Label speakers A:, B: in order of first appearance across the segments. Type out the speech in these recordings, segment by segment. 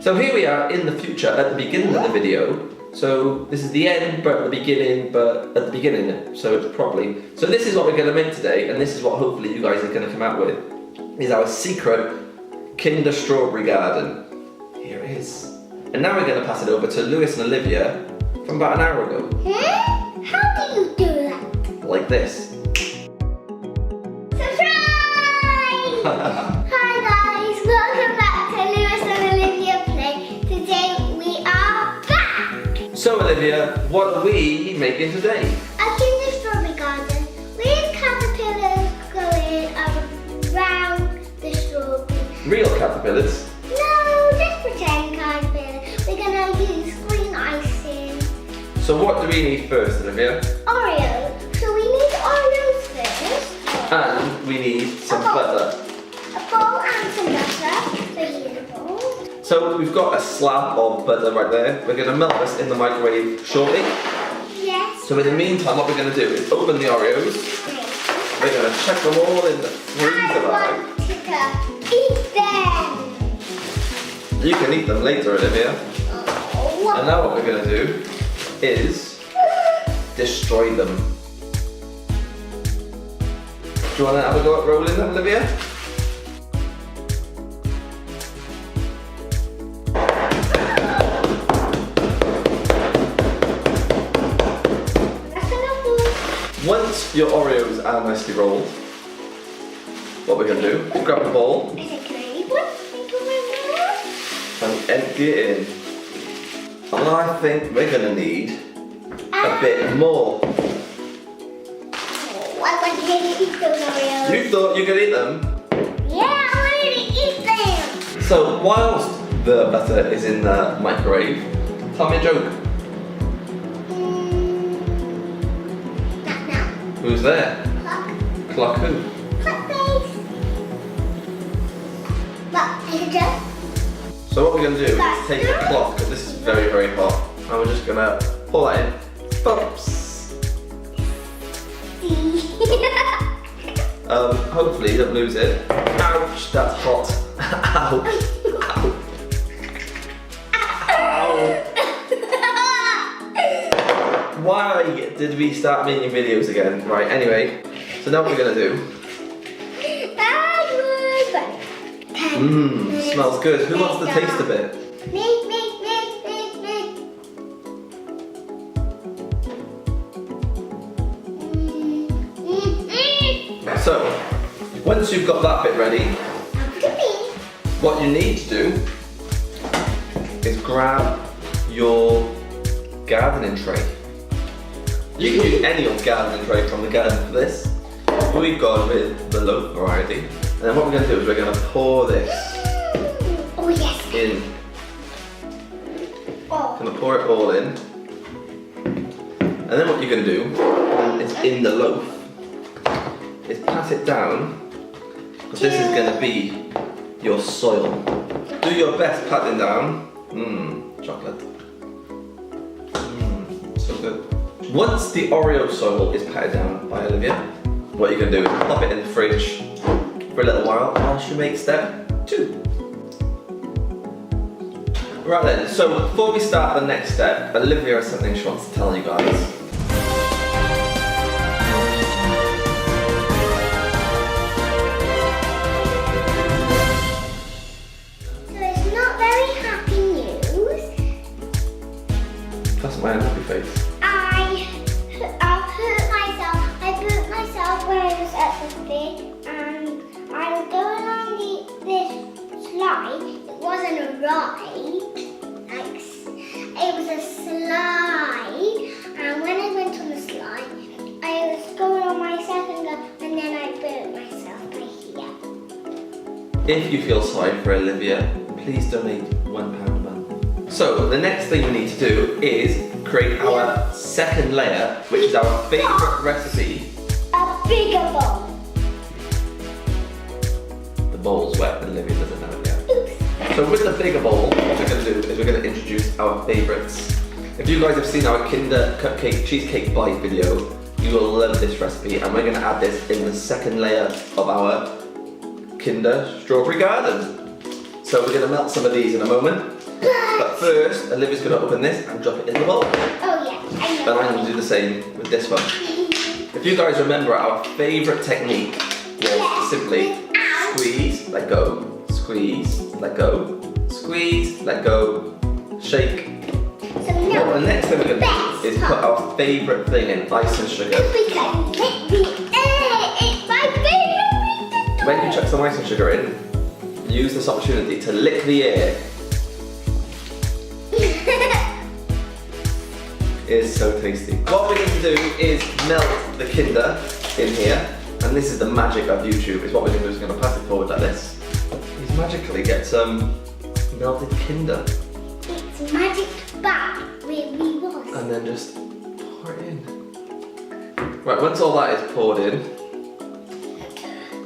A: So here we are in the future at the beginning of the video. So this is the end, but at the beginning, so it's probably. So this is what we're going to make today, and this is what hopefully you guys are going to come out with, is our secret Kinder Strawberry Garden. Here it is. And now we're going to pass it over to Lewis and Olivia from about an hour ago.
B: Huh? How do you do that?
A: Like this.
B: Surprise! Hi guys, welcome back to Lewis and Olivia Play. Today we are back!
A: So Olivia, what are we making today?
B: A Kinder Strawberry Garden with caterpillars going around the strawberry.
A: Real caterpillars.
B: No, just pretend caterpillars. We're gonna use green icing.
A: So what do we need first, Olivia?
B: Oreo. So we need Oreos first.
A: And we need some
B: A bowl.
A: butter.
B: A bowl and some butter. So here's a bowl.
A: So we've got a slab of butter right there. We're going to melt this in the microwave shortly.
B: Yes.
A: So in the meantime, what we're going to do is open the Oreos. We're going to chuck them all in the freezer bag.
B: I want to eat them.
A: You can eat them later, Olivia.
B: Oh.
A: And now what we're going to do is destroy them. Do you want to have a go at rolling them, Olivia?
B: That's enough.
A: Once your Oreos are nicely rolled, what we're going to do is grab a bowl
B: Is it green one? Thank you very much.
A: and empty it in. And I think we're going to need a bit more.
B: Oh, I want to eat those Oreos.
A: You thought you could eat them?
B: Yeah, I wanted to eat them.
A: So whilst the butter is in the microwave, tell me a joke.
B: Not now.
A: Who's there?
B: Clock.
A: Clock who?
B: Clock face. What? Is it just?
A: So what we're going to do is take a cloth, because this is very, very hot, and we're just going to pull that in. Bumps. Hopefully you don't lose it. Ouch, that's hot. Ow. Ow. Ow. Why did we start making videos again? Right, anyway, so now what we're going to do.
B: That was fun. 10 minutes
A: Smells good. Who wants to
B: later.
A: taste a bit?
B: Me.
A: So, once you've got that bit ready, what you need to do is grab your gardening tray. You can use any old gardening tray from the garden for this. We've gone with the loaf variety. And then what we're going to do is we're going to pour this
B: Oh yes.
A: in.
B: Oh.
A: Going to pour it all in. And then what you're going to do is in the loaf is pat it down, because this is going to be your soil. Do your best patting down. Chocolate. So good. Once the Oreo soil is patted down by Olivia, what you're going to do is pop it in the fridge for a little while she makes step 2. Right then, so before we start the next step, Olivia has something she wants to tell you guys. That's my unhappy face.
B: I hurt myself. I burnt myself when I was at the thing, and I was going on this slide. It wasn't a ride, like it was a slide. And when I went on the slide, I was going on my second go, and then I burnt myself by here.
A: If you feel sorry for Olivia, please donate £1 a month. So the next thing we need to do is create our second layer, which is our favourite recipe.
B: A bigger bowl.
A: The bowl's wet, but Olivia doesn't know it yet.
B: Oops.
A: So with the bigger bowl, what we're going to do is we're going to introduce our favourites. If you guys have seen our Kinder Cupcake Cheesecake Bite video, you will love this recipe, and we're going to add this in the second layer of our Kinder Strawberry Garden. So we're going to melt some of these in a moment. But first, Olivia's going to open this and drop it in the bowl.
B: Oh yeah, I
A: And
B: know.
A: I'm going to do the same with this one. If you guys remember, our favourite technique was simply squeeze, let go, squeeze, let go, squeeze, let go, shake.
B: So now,
A: Well, the next thing we're going to do is put our favourite thing in, ice and sugar.
B: we can lick the air. It's my favourite thing to do.
A: When you chuck some ice and sugar in, use this opportunity to lick the air. It is so tasty. What we're going to do is melt the Kinder in here, and this is the magic of YouTube. Is what we're going to do is going to pass it forward like this. Is magically get some melted Kinder,
B: It's magic back where we was.
A: and then just pour it in. Right, once all that is poured in,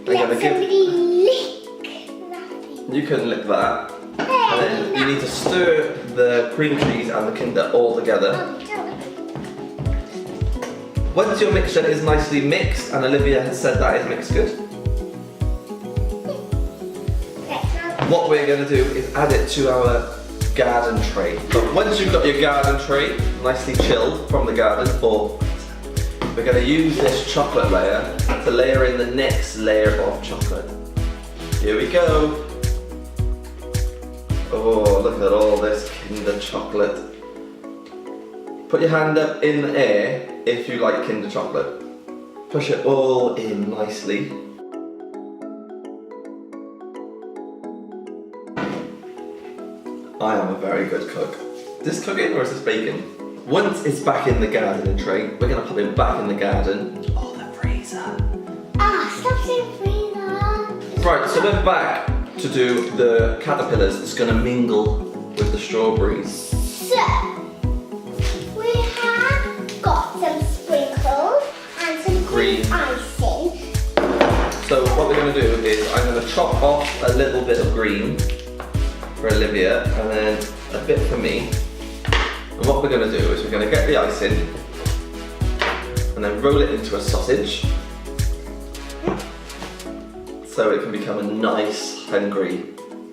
A: we're
B: Let
A: going to give.
B: somebody lick that thing.
A: You can lick that. And
B: Hey,
A: then you need to stir the cream cheese and the Kinder all together. Once your mixture is nicely mixed, and Olivia has said that is mixed good, what we're going to do is add it to our garden tray. But once you've got your garden tray nicely chilled from the garden, we're going to use this chocolate layer to layer in the next layer of chocolate. Here we go. Oh, look at all this Kinder chocolate. Put your hand up in the air if you like Kinder chocolate. Push it all in nicely. I am a very good cook. Is this cooking or is this baking? Once it's back in the garden tray, we're going to put it back in the garden. Oh, the freezer.
B: Stop saying freezer.
A: Right, so we're back to do the caterpillars that's going to mingle with the strawberries.
B: So, we have got some sprinkles and some green icing.
A: So what we're going to do is I'm going to chop off a little bit of green for Olivia and then a bit for me. And what we're going to do is we're going to get the icing and then roll it into a sausage so it can become a nice hungry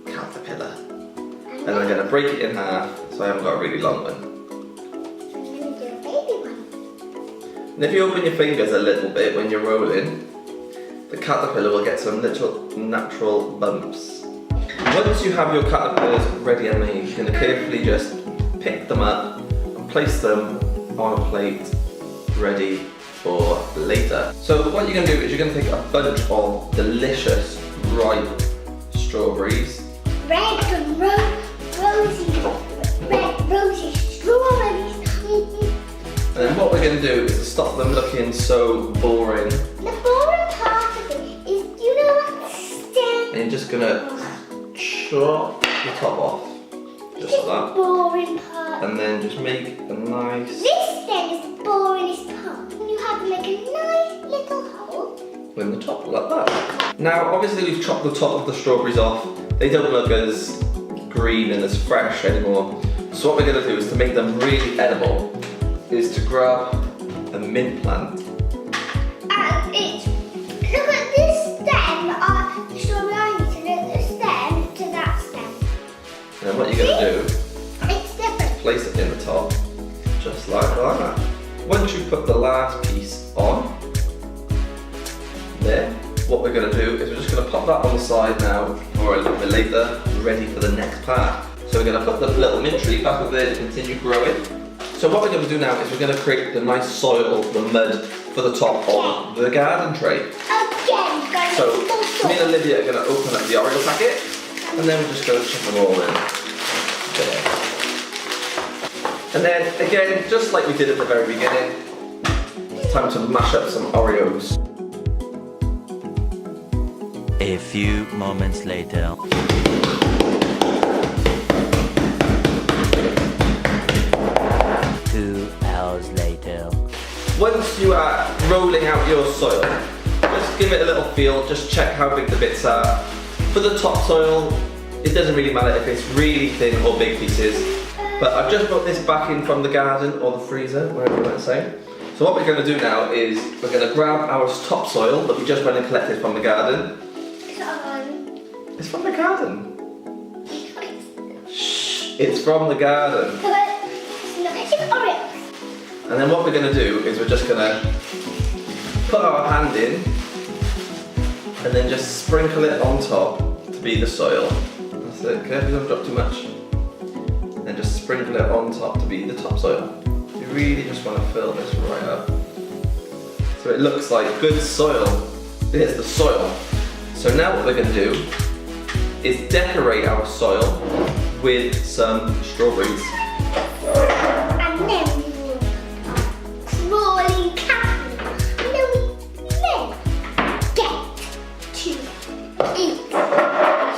A: caterpillar. And I'm going to break it in half so I haven't got a really long one.
B: And then do a baby one.
A: And if you open your fingers a little bit when you're rolling, the caterpillar will get some little natural bumps. Once you have your caterpillars ready and made, you're going to carefully just pick them up and place them on a plate ready for later. So what you're going to do is you're going to take a bunch of delicious ripe strawberries.
B: Red and rosy strawberries.
A: And then what we're going to do is to stop them looking so boring.
B: The boring part of it is, you know what stem?
A: And you're just going to chop the top off. Just
B: This is
A: like
B: the
A: that.
B: boring part.
A: And then just make a nice...
B: This stem is the boringest part. You have to make a nice little hole.
A: in the top like that. Now obviously we've chopped the top of the strawberries off. They don't look as green and as fresh anymore. So what we're going to do is to make them really edible is to grab a mint plant.
B: And it's, look at this stem of the strawberry onions and the stem to that stem.
A: And then what you're going to do,
B: It's different.
A: place it in the top, just like that. Once you put the last piece on, there, what we're going to do is we're just going to pop that on the side now for a little bit later, ready for the next part. So we're going to put the little mint tree back up there to continue growing. So what we're going to do now is we're going to create the nice soil, the mud, for the top of the garden tray.
B: Again, guys.
A: So me and Olivia are going to open up the Oreo packet, and then we're just going to chuck them all in there. And then again, just like we did at the very beginning, it's time to mash up some Oreos.
C: A few moments later. 2 hours later.
A: Once you are rolling out your soil, just give it a little feel, just check how big the bits are. For the top soil, it doesn't really matter if it's really thin or big pieces. But I've just brought this back in from the garden or the freezer, wherever you want to say. So what we're going to do now is we're going to grab our topsoil that we just went and collected from the garden. It's from the garden. Shh, It's from the garden.
B: It's Oreos.
A: And then what we're going to do is we're just going to put our hand in and then just sprinkle it on top to be the soil. That's it, careful don't drop too much. And just sprinkle it on top to be the topsoil. You really just want to fill this right up. So it looks like good soil. Here's the soil. So now what we're going to do is decorate our soil with some strawberries.
B: And then we will slowly count. And then we get to eat.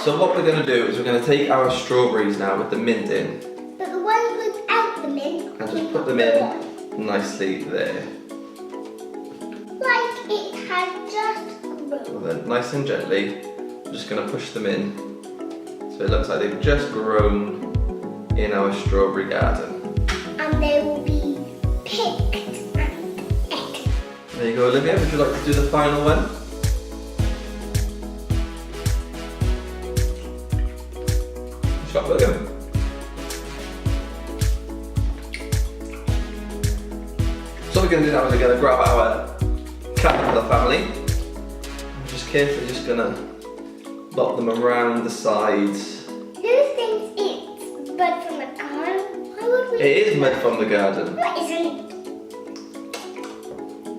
A: So what we're going to do is we're going to take our strawberries now with the mint in
B: But the ones without the mint,
A: and just put them in nicely there.
B: like it had just grown.
A: And then nice and gently, we're just going to push them in. So it looks like they've just grown in our strawberry garden.
B: And they will be picked and ate.
A: There you go, Olivia. Would you like to do the final one? Stop looking. So what we're going to do now is we're going to grab our caterpillar family. I'm just carefully just going to lock them around the sides.
B: Who thinks it's bud from the garden? Why would we?
A: It is mud from the garden.
B: No, it isn't.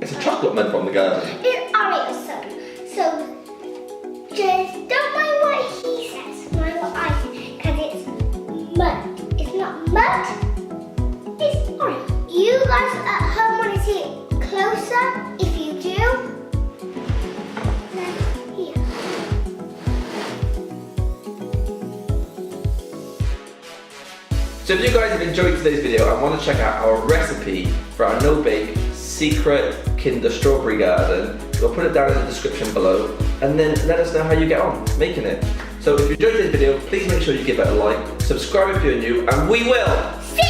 A: It's a chocolate mud from the garden.
B: It's Oreos, so just don't mind what he says, mind what I say, because it's mud. It's not mud, it's Oreo. You guys at home want to see it closer? If you do, then here.
A: So if you guys have enjoyed today's video and want to check out our recipe for our no-bake secret Kinder strawberry garden, we'll put it down in the description below and then let us know how you get on making it. So if you enjoyed today's video, please make sure you give it a like, subscribe if you're new, and we will
B: See